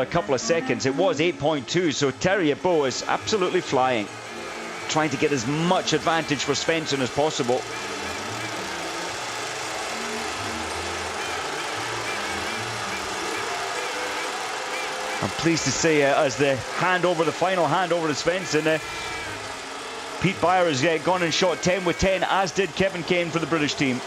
a couple of seconds. It was 8.2, so Terje Bo is absolutely flying, trying to get as much advantage for Svendsen as possible. I'm pleased to say, as the final handover to Svendsen, Pete Beyer has gone and shot 10 with 10, as did Kevin Kane for the British team.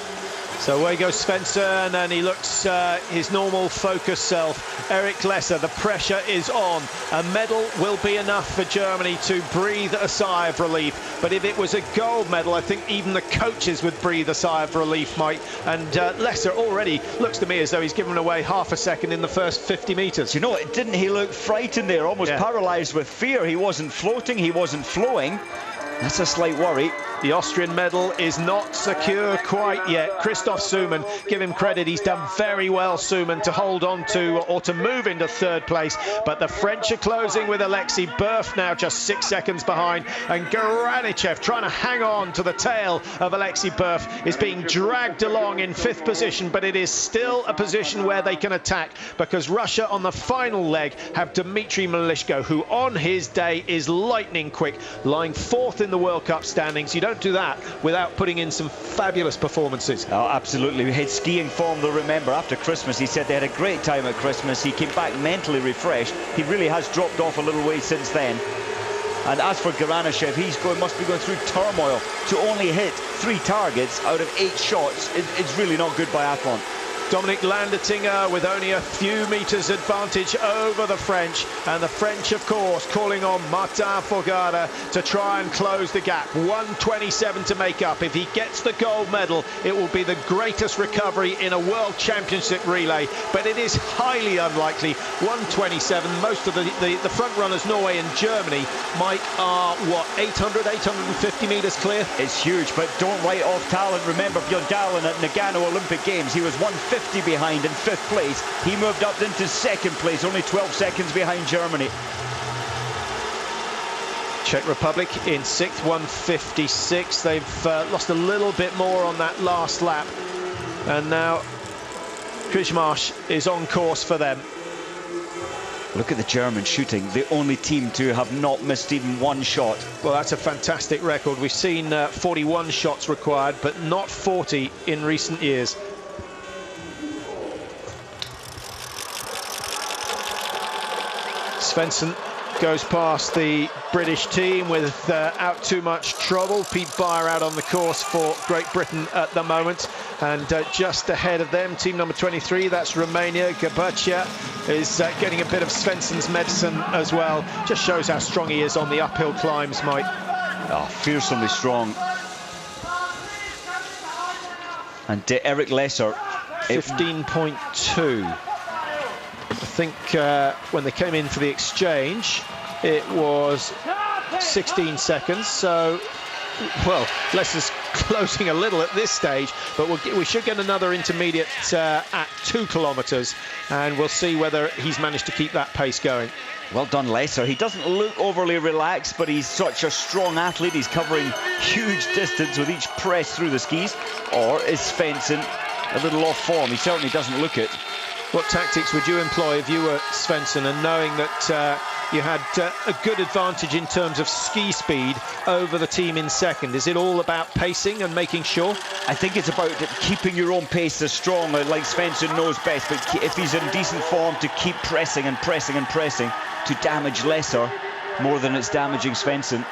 So away goes Svendsen, and he looks his normal focused self. Erik Lesser, the pressure is on. A medal will be enough for Germany to breathe a sigh of relief. But if it was a gold medal, I think even the coaches would breathe a sigh of relief, Mike. And Lesser already looks to me as though he's given away half a second in the first 50 metres. You know, didn't he look frightened there, almost paralysed with fear? He wasn't floating, he wasn't flowing. That's a slight worry. The Austrian medal is not secure quite yet. Christoph Suman, give him credit, he's done very well, Suman, to hold on to or to move into third place. But the French are closing with Alexei Berth now just 6 seconds behind. And Garanichev trying to hang on to the tail of Alexei Berth is being dragged along in 5th position, but it is still a position where they can attack, because Russia on the final leg have Dmitry Malishko, who on his day is lightning quick, lying 4th in the World Cup standings. You don't do that without putting in some fabulous performances. Oh, absolutely. His skiing form, they'll remember, after Christmas, he said they had a great time at Christmas. He came back mentally refreshed. He really has dropped off a little way since then. And as for Garanichev, must be going through turmoil. To only hit 3 targets out of 8 shots, it's really not good biathlon. Dominic Landertinger with only a few metres advantage over the French, and the French, of course, calling on Martin Fourcade to try and close the gap. 1:27 to make up. If he gets the gold medal, it will be the greatest recovery in a World Championship relay, but it is highly unlikely. 1:27. Most of the front runners, Norway and Germany, Mike, are what, 850 metres clear? It's huge, but don't write off talent. Remember Bjørndalen at Nagano Olympic Games, he was 150 behind in 5th place. He moved up into 2nd place, only 12 seconds behind Germany. Czech Republic in 6th, 156. They've lost a little bit more on that last lap, and now Krizmarsch is on course for them. Look at the German shooting, the only team to have not missed even 1 shot. Well, that's a fantastic record. We've seen 41 shots required, but not 40 in recent years. Svendsen goes past the British team without too much trouble. Pete Beyer out on the course for Great Britain at the moment, and just ahead of them, team number 23, that's Romania. Gabertia is getting a bit of Svendsen's medicine as well. Just shows how strong he is on the uphill climbs, Mike. Oh, fearsomely strong. And Erik Lesser, 15.2. I think when they came in for the exchange, it was 16 seconds. So, well, Lesser's closing a little at this stage, but we should get another intermediate at 2 kilometres, and we'll see whether he's managed to keep that pace going. Well done, Lesser. He doesn't look overly relaxed, but he's such a strong athlete. He's covering huge distance with each press through the skis. Or is Svendsen a little off form? He certainly doesn't look it. What tactics would you employ if you were Svendsen, and knowing that you had a good advantage in terms of ski speed over the team in 2nd? Is it all about pacing and making sure? I think it's about keeping your own pace as strong, like Svendsen knows best, but if he's in decent form, to keep pressing and pressing and pressing to damage Lesser more than it's damaging Svendsen.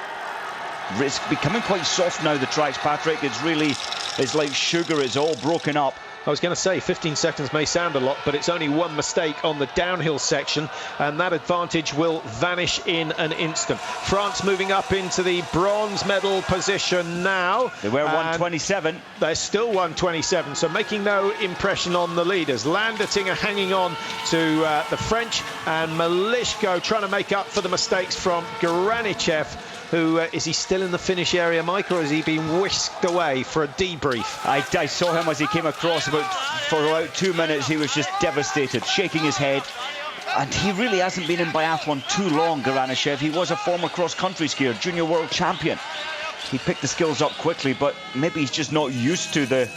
It's becoming quite soft now, the tracks, Patrick. It's like sugar, it's all broken up. I was going to say 15 seconds may sound a lot, but it's only 1 mistake on the downhill section, and that advantage will vanish in an instant. France moving up into the bronze medal position now. They were 127. They're still 127, so making no impression on the leaders. Landertinger hanging on to the French, and Malishko trying to make up for the mistakes from Garanichev. Who is he still in the finish area, Mike, or has he been whisked away for a debrief? I saw him as he came across for about 2 minutes. He was just devastated, shaking his head. And he really hasn't been in biathlon too long, Garanichev. He was a former cross-country skier, junior world champion. He picked the skills up quickly, but maybe he's just not used to the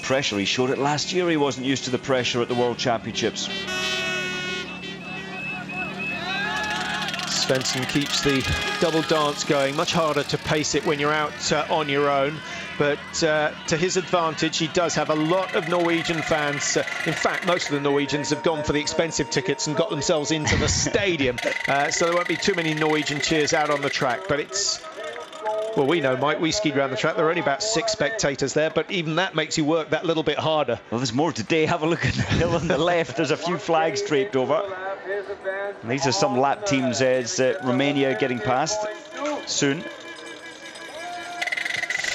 pressure. He showed it last year. He wasn't used to the pressure at the World Championships. Svendsen keeps the double dance going. Much harder to pace it when you're out on your own, but to his advantage, he does have a lot of Norwegian fans. In fact, most of the Norwegians have gone for the expensive tickets and got themselves into the stadium, so there won't be too many Norwegian cheers out on the track. But it's, well, we know, Mike, we skied around the track. There are only about 6 spectators there, but even that makes you work that little bit harder. Well, there's more today. Have a look at the hill on the left. There's a few flags draped over. And these are some lap teams as Romania getting past soon.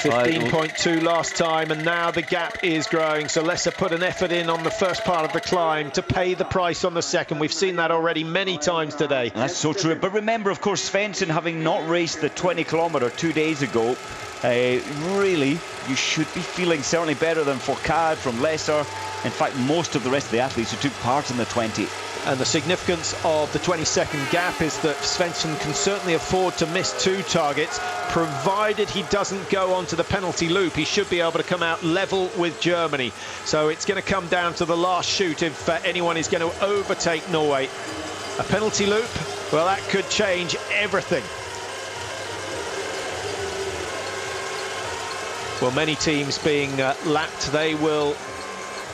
15.2 last time, and now the gap is growing. So Lesser put an effort in on the first part of the climb to pay the price on the second. We've seen that already many times today. That's so true. But remember, of course, Svendsen, having not raced the 20-kilometre 2 days ago, really, you should be feeling certainly better than Fourcade from Lesser. In fact, most of the rest of the athletes who took part in the 20. And the significance of the 20-second gap is that Svendsen can certainly afford to miss 2 targets, provided he doesn't go onto the penalty loop. He should be able to come out level with Germany. So it's going to come down to the last shoot if anyone is going to overtake Norway. A penalty loop, well, that could change everything. Well, many teams being lapped, they will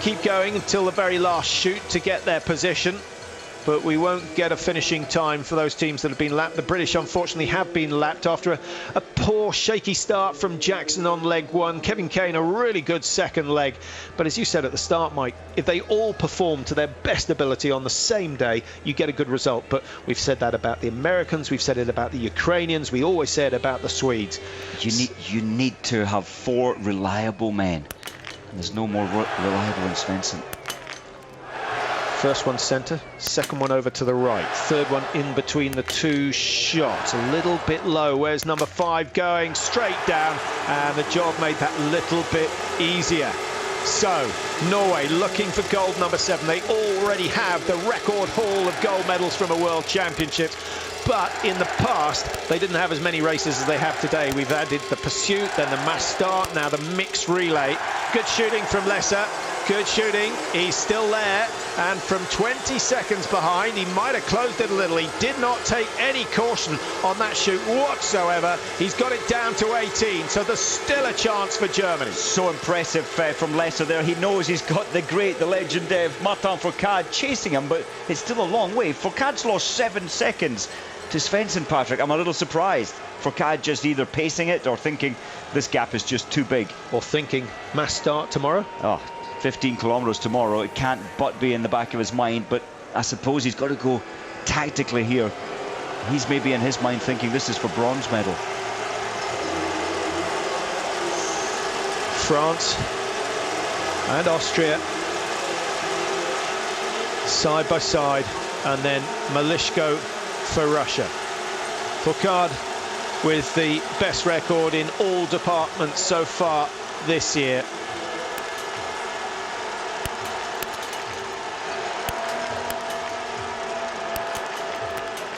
keep going until the very last shoot to get their position, but we won't get a finishing time for those teams that have been lapped. The British, unfortunately, have been lapped after a poor, shaky start from Jackson on leg 1. Kevin Kane, a really good second leg. But as you said at the start, Mike, if they all perform to their best ability on the same day, you get a good result. But we've said that about the Americans, we've said it about the Ukrainians, we always said about the Swedes. You need to have 4 reliable men. There's no more reliable than Svendsen. First one centre, second one over to the right, third one in between the 2 shots. A little bit low. Where's number 5 going? Straight down, and the job made that little bit easier. So, Norway looking for gold number 7. They already have the record haul of gold medals from a World Championships. But in the past, they didn't have as many races as they have today. We've added the pursuit, then the mass start, now the mixed relay. Good shooting from Lesser. Good shooting. He's still there. And from 20 seconds behind, he might have closed it a little. He did not take any caution on that shoot whatsoever. He's got it down to 18, so there's still a chance for Germany. So impressive from Lesser there. He knows he's got the legend Martin Fourcade chasing him, but it's still a long way. Fourcade's lost 7 seconds to Svendsen, Patrick. I'm a little surprised. Fourcade just either pacing it or thinking this gap is just too big. Or thinking mass start tomorrow. Oh, 15 kilometres tomorrow. It can't but be in the back of his mind, but I suppose he's got to go tactically here. He's maybe in his mind thinking this is for bronze medal. France and Austria side by side, and then Malishko for Russia. Fourcade with the best record in all departments so far this year.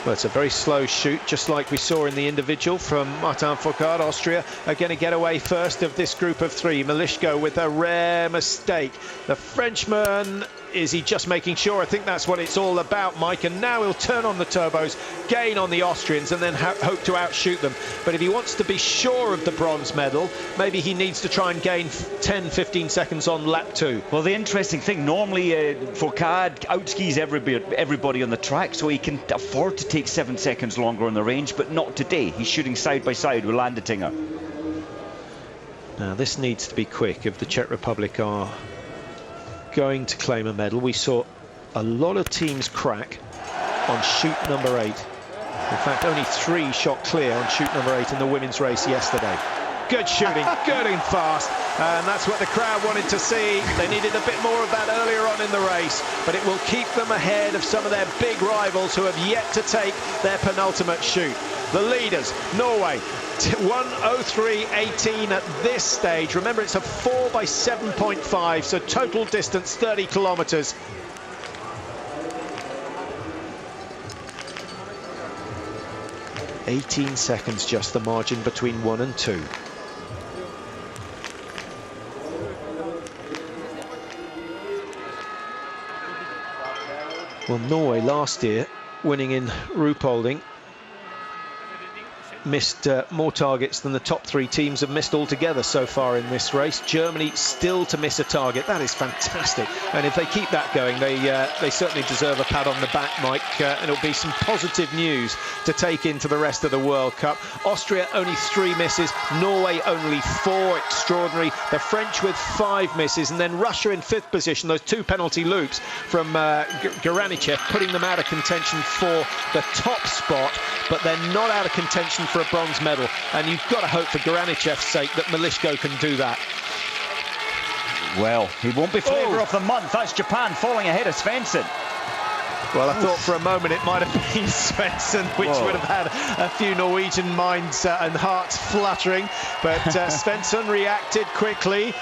Well, it's a very slow shoot, just like we saw in the individual from Martin Fourcade. Austria are going to get away first of this group of 3. Malishko with a rare mistake. The Frenchman, is he just making sure? I think that's what it's all about, Mike. And now he'll turn on the turbos, gain on the Austrians, and then hope to outshoot them. But if he wants to be sure of the bronze medal, maybe he needs to try and gain 10-15 seconds on lap 2. Well, the interesting thing, normally Fourcade outskis everybody on the track, so he can afford to take 7 seconds longer on the range, but not today. He's shooting side by side with Landetinger. Now this needs to be quick if the Czech Republic are going to claim a medal. We saw a lot of teams crack on shoot number 8. In fact, only 3 shot clear on shoot number 8 in the women's race yesterday. Good shooting, good and fast, and that's what the crowd wanted to see. They needed a bit more of that earlier on in the race, but it will keep them ahead of some of their big rivals who have yet to take their penultimate shoot. The leaders, Norway, 1:03.18 at this stage. Remember, it's a 4 by 7.5, so total distance 30 kilometers. (18 seconds just the margin between 1 and 2. Well, Norway last year winning in Ruhpolding missed more targets than the top 3 teams have missed altogether so far in this race. Germany still to miss a target. That is fantastic. And if they keep that going, they certainly deserve a pat on the back, Mike. And it'll be some positive news to take into the rest of the World Cup. Austria only 3 misses. Norway only 4. Extraordinary. The French with 5 misses. And then Russia in 5th position. Those 2 penalty loops from Garanichev, putting them out of contention for the top spot, but they're not out of contention for a bronze medal. And you've got to hope for Garanichev's sake that Malishko can do that. Well, he won't be flavour of the month. That's Japan falling ahead of Svendsen. Well, I thought for a moment it might have been Svendsen, which would have had a few Norwegian minds and hearts fluttering. But Svendsen reacted quickly.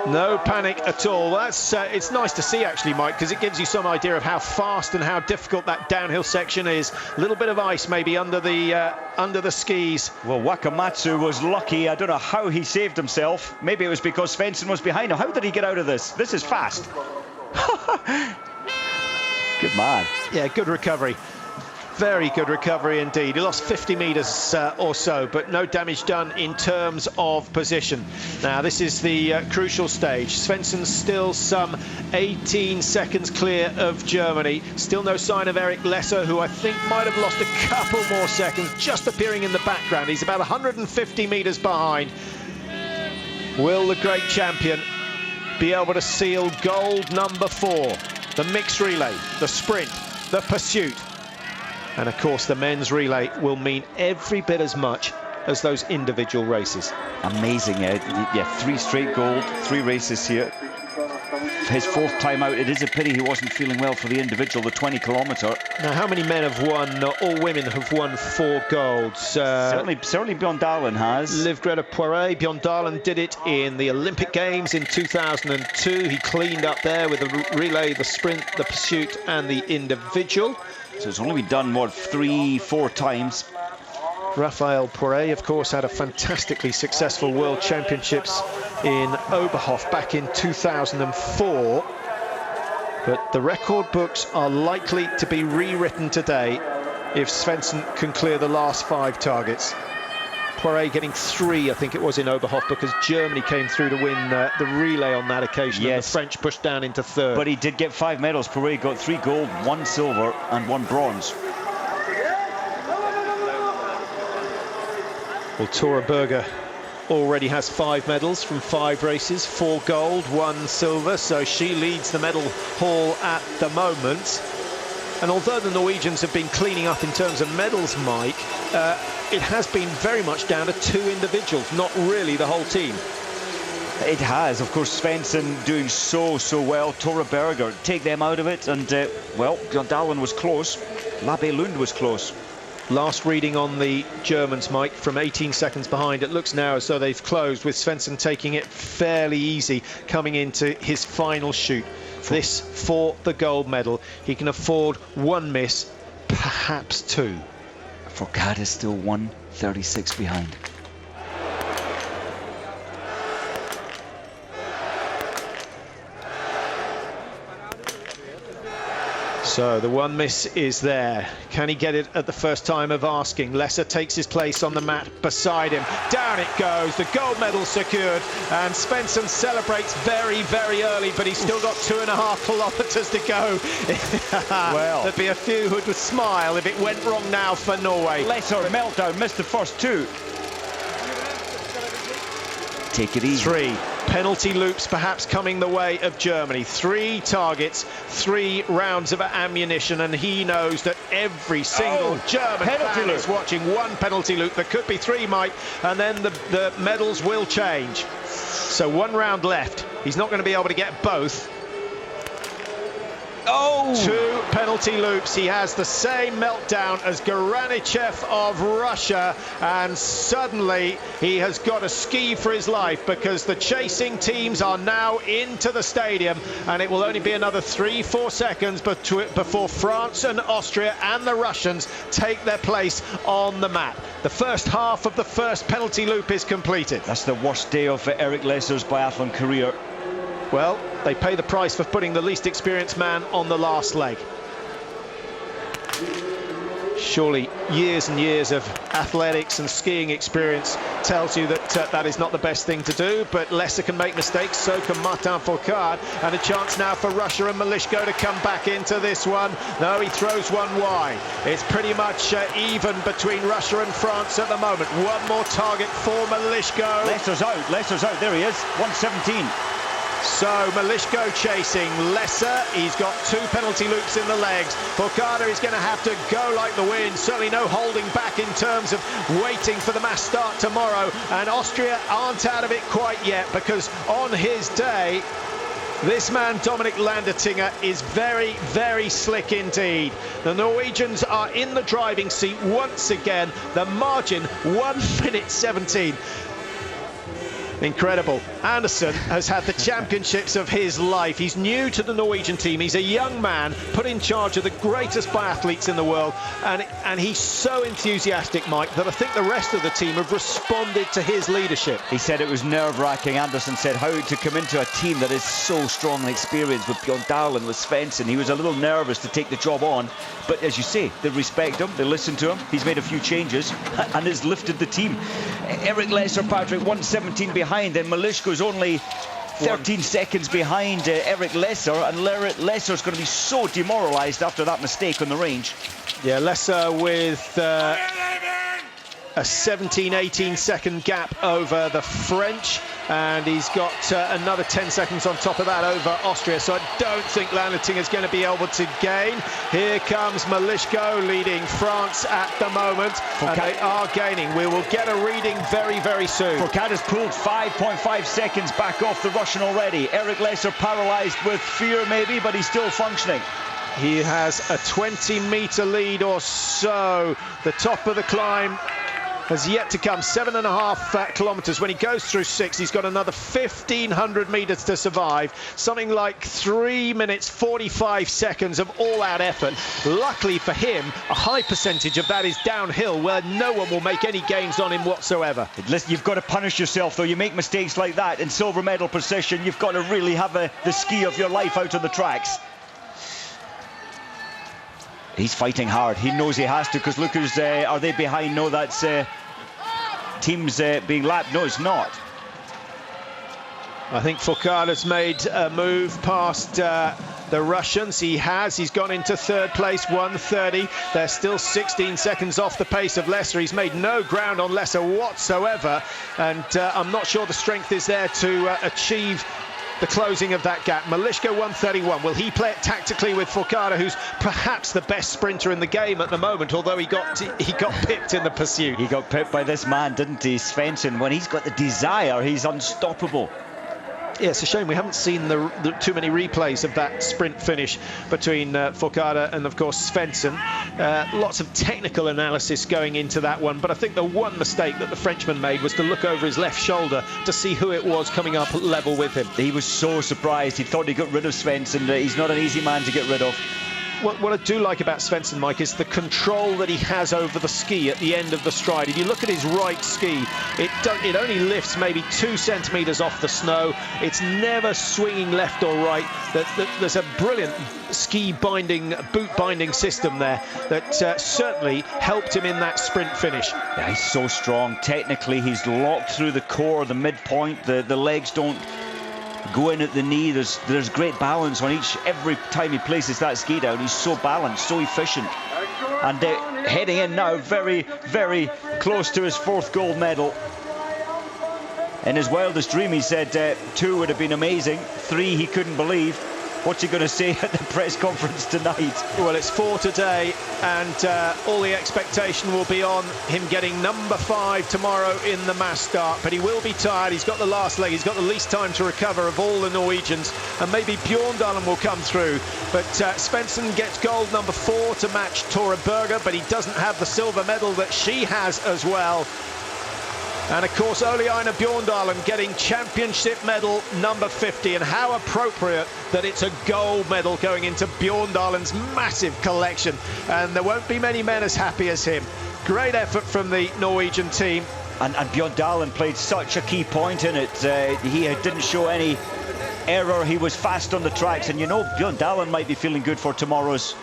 No panic at all. That's it's nice to see, actually, Mike, because it gives you some idea of how fast and how difficult that downhill section is. A little bit of ice maybe under the skis. Well, Wakamatsu was lucky. I don't know how he saved himself. Maybe it was because Svendsen was behind him. How did he get out of this? This is fast. Good man. Yeah, good recovery. Very good recovery indeed. He lost 50 metres or so, but no damage done in terms of position. Now, this is the crucial stage. Svendsen's still some 18 seconds clear of Germany. Still no sign of Eric Lesser, who I think might have lost a couple more seconds, just appearing in the background. He's about 150 metres behind. Will the great champion be able to seal gold number 4? The mixed relay, the sprint, the pursuit. And of course, the men's relay will mean every bit as much as those individual races. Amazing, yeah, 3 straight gold, 3 races here. His 4th time out. It is a pity he wasn't feeling well for the individual, the 20-kilometre. Now, how many men have won? All women have won 4 golds. Certainly Bjørndalen has. Liv Greta Poiré. Bjørndalen did it in the Olympic Games in 2002. He cleaned up there with the relay, the sprint, the pursuit, and the individual. So it's only been done, what, 3-4 times. Raphael Poiré, of course, had a fantastically successful World Championships in Oberhof back in 2004. But the record books are likely to be rewritten today if Svendsen can clear the last 5 targets. Poiré getting 3, I think it was, in Oberhof, because Germany came through to win the relay on that occasion. Yes. And the French pushed down into 3rd. But he did get 5 medals. Poiré got 3 gold, 1 silver and 1 bronze. Well, Tora Berger already has 5 medals from 5 races, 4 gold, 1 silver, so she leads the medal haul at the moment. And although the Norwegians have been cleaning up in terms of medals, Mike, it has been very much down to 2 individuals, not really the whole team. It has. Of course, Svendsen doing so well. Tora Berger, take them out of it. And, well, Bjørndalen was close. Labe Lund was close. Last reading on the Germans, Mike, from 18 seconds behind. It looks now as though they've closed, with Svendsen taking it fairly easy, coming into his final shoot. This for the gold medal. He can afford 1 miss, perhaps 2. Fourcade is still 1:36 behind. So the 1 miss is there. Can he get it at the first time of asking? Lesser takes his place on the mat beside him. Down it goes. The gold medal secured. And Svendsen celebrates very, very early, but he's still got 2.5 kilometres to go. Well, there'd be a few who would smile if it went wrong now for Norway. Lesser meltdown, missed the first 2. Take it easy. 3 penalty loops perhaps coming the way of Germany. 3 targets, 3 rounds of ammunition, and he knows that every single German fan is watching 1 penalty loop. There could be 3, Mike, and then the medals will change. So 1 round left. He's not going to be able to get both. 2 penalty loops. He has the same meltdown as Garanichev of Russia, and suddenly he has got to ski for his life, because the chasing teams are now into the stadium, and it will only be another 3-4 seconds before France and Austria and the Russians take their place on the mat. The first half of the first penalty loop is completed. That's the worst day of Eric Lesser's biathlon career. Well, they pay the price for putting the least experienced man on the last leg. Surely years and years of athletics and skiing experience tells you that that is not the best thing to do, but Lesser can make mistakes, so can Martin Fourcade, and a chance now for Russia and Malishko to come back into this one. No, he throws one wide. It's pretty much even between Russia and France at the moment. One more target for Malishko. Lesser's out, there he is, 117. So Malishko chasing Lesser. He's got 2 penalty loops in the legs. Fourcade is going to have to go like the wind. Certainly no holding back in terms of waiting for the mass start tomorrow. And Austria aren't out of it quite yet, because on his day, this man, Dominic Landertinger, is very, very slick indeed. The Norwegians are in the driving seat once again. The margin, 1 minute 17. Incredible. Andersen has had the championships of his life. He's new to the Norwegian team. He's a young man put in charge of the greatest biathletes in the world, and he's so enthusiastic, Mike, that I think the rest of the team have responded to his leadership. He said it was nerve-wracking. Andersen said how to come into a team that is so strong and experienced with Bjørndalen, with Svendsen. He was a little nervous to take the job on, but as you say, they respect him, they listen to him. He's made a few changes and has lifted the team. Eric Lesser, Patrick, 117 behind, and Malishko's only 13 seconds behind Eric Lesser, and Lesser's going to be so demoralised after that mistake on the range. Yeah, Lesser with a 17-18 second gap over the French, and he's got another 10 seconds on top of that over Austria, so I don't think Landertinger is going to be able to gain. Here comes Malishko leading France at the moment, and they are gaining. We will get a reading very, very soon. Fourcade has pulled 5.5 seconds back off the Russian already. Eric Lesser paralysed with fear maybe, but he's still functioning. He has a 20-metre lead or so. The top of the climb has yet to come, 7.5 kilometres. When he goes through 6, he's got another 1,500 metres to survive. Something like 3 minutes 45 seconds of all-out effort. Luckily for him, a high percentage of that is downhill, where no one will make any gains on him whatsoever. Listen, you've got to punish yourself, though. You make mistakes like that in silver medal procession, you've got to really have the ski of your life out on the tracks. He's fighting hard. He knows he has to, because look who's... are they behind? No, that's teams being lapped. No, it's not. I think Fourcade has made a move past the Russians. He's gone into third place, 1:30. They're still 16 seconds off the pace of Lesser. He's made no ground on Lesser whatsoever, and I'm not sure the strength is there to achieve the closing of that gap. Malishko 1:31. Will he play it tactically with Fourcade, who's perhaps the best sprinter in the game at the moment, although he got pipped in the pursuit? He got pipped by this man, didn't he, Svendsen? When he's got the desire, he's unstoppable. Yeah, it's a shame we haven't seen the too many replays of that sprint finish between Fourcade and, of course, Svendsen. Lots of technical analysis going into that one, but I think the one mistake that the Frenchman made was to look over his left shoulder to see who it was coming up level with him. He was so surprised. He thought he got rid of Svendsen. He's not an easy man to get rid of. What I do like about Svendsen, Mike, is the control that he has over the ski at the end of the stride. If you look at his right ski, it only lifts maybe 2 centimetres off the snow. It's never swinging left or right. There's a brilliant boot binding system there that certainly helped him in that sprint finish. Yeah, he's so strong. Technically, he's locked through the core, the midpoint. The legs don't go in at the knee. There's great balance on every time he places that ski down. He's so balanced, so efficient, and heading in now very, very close to his 4th gold medal. In his wildest dream, he said 2 would have been amazing, 3 he couldn't believe. What's he going to say at the press conference tonight? Well, it's 4 today, and all the expectation will be on him getting number 5 tomorrow in the mass start. But he will be tired. He's got the last leg. He's got the least time to recover of all the Norwegians, and maybe Bjørndalen will come through. But Svendsen gets gold number 4 to match Tora Berger, but he doesn't have the silver medal that she has as well. And of course, Ole-Einar Bjørndalen getting championship medal number 50, and how appropriate that it's a gold medal going into Bjørndalen's massive collection, and there won't be many men as happy as him. Great effort from the Norwegian team. And Bjørndalen played such a key point in it. He didn't show any error. He was fast on the tracks, and you know Bjørndalen might be feeling good for tomorrow's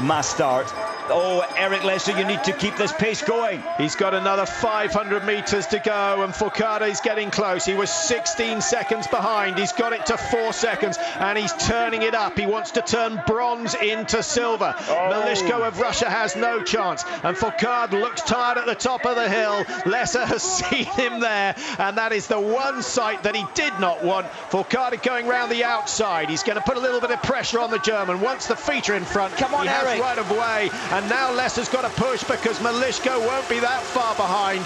mass start. Oh, Eric Lesser, you need to keep this pace going. He's got another 500 metres to go, and Fourcade is getting close. He was 16 seconds behind. He's got it to 4 seconds, and he's turning it up. He wants to turn bronze into silver. Malishko of Russia has no chance, and Fourcade looks tired at the top of the hill. Lesser has seen him there, and that is the one sight that he did not want. Fourcade going round the outside. He's going to put a little bit of pressure on the German. Once the feet are in front, come on, he Eric. has right of way. And now Lesser's got to push because Malishko won't be that far behind.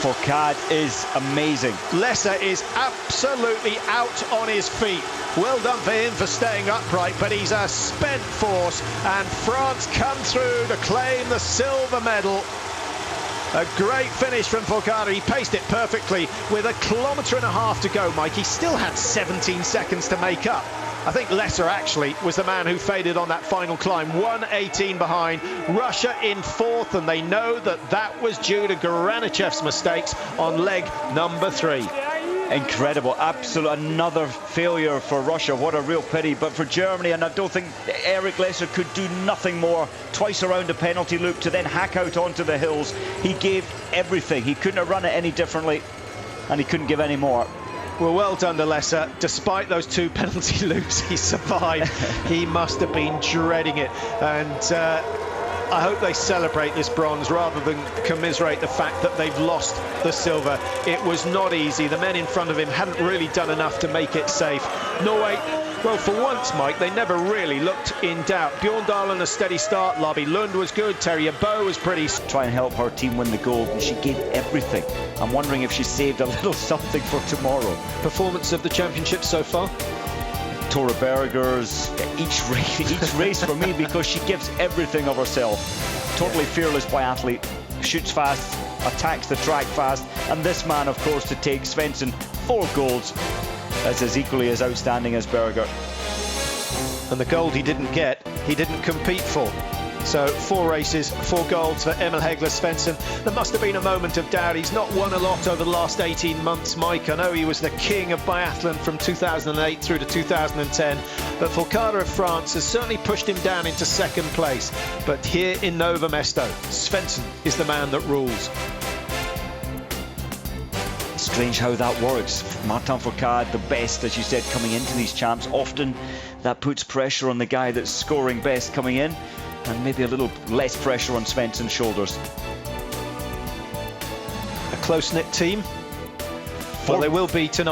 Fourcade is amazing. Lesser is absolutely out on his feet. Well done for him for staying upright, but he's a spent force, and France come through to claim the silver medal. A great finish from Fourcade. He paced it perfectly with 1.5 kilometres to go, Mike. He still had 17 seconds to make up. I think Lesser actually was the man who faded on that final climb. 1:18 behind. Russia in fourth, and they know that that was due to Garanichev's mistakes on leg number 3. Incredible, absolute another failure for Russia. What a real pity. But for Germany, and I don't think Eric Lesser could do nothing more. Twice around the penalty loop to then hack out onto the hills. He gave everything. He couldn't have run it any differently, and he couldn't give any more. Well done to Lesser. Despite those 2 penalty loops, he survived. He must have been dreading it, and I hope they celebrate this bronze rather than commiserate the fact that they've lost the silver. It was not easy. The men in front of him hadn't really done enough to make it safe. Norway, well, for once, Mike, they never really looked in doubt. Bjorndalen a steady start. Labi Lund was good. Terje Bo was pretty. Try and help her team win the gold, and she gave everything. I'm wondering if she saved a little something for tomorrow. Performance of the championship so far? Tora Berger's each race for me, because she gives everything of herself. Totally fearless biathlete, shoots fast, attacks the track fast, and this man, of course, to take Svendsen 4 golds, that's as equally as outstanding as Berger. And the gold he didn't get, he didn't compete for. So 4 races, 4 golds for Emil Hegle Svendsen. There must have been a moment of doubt. He's not won a lot over the last 18 months, Mike. I know he was the king of biathlon from 2008 through to 2010, but Fourcade of France has certainly pushed him down into 2nd place. But here in Nova Mesto, Svendsen is the man that rules. Strange how that works. Martin Fourcade, the best, as you said, coming into these champs. Often that puts pressure on the guy that's scoring best coming in, and maybe a little less pressure on Svendsen's shoulders. A close-knit team. Well, they will be tonight.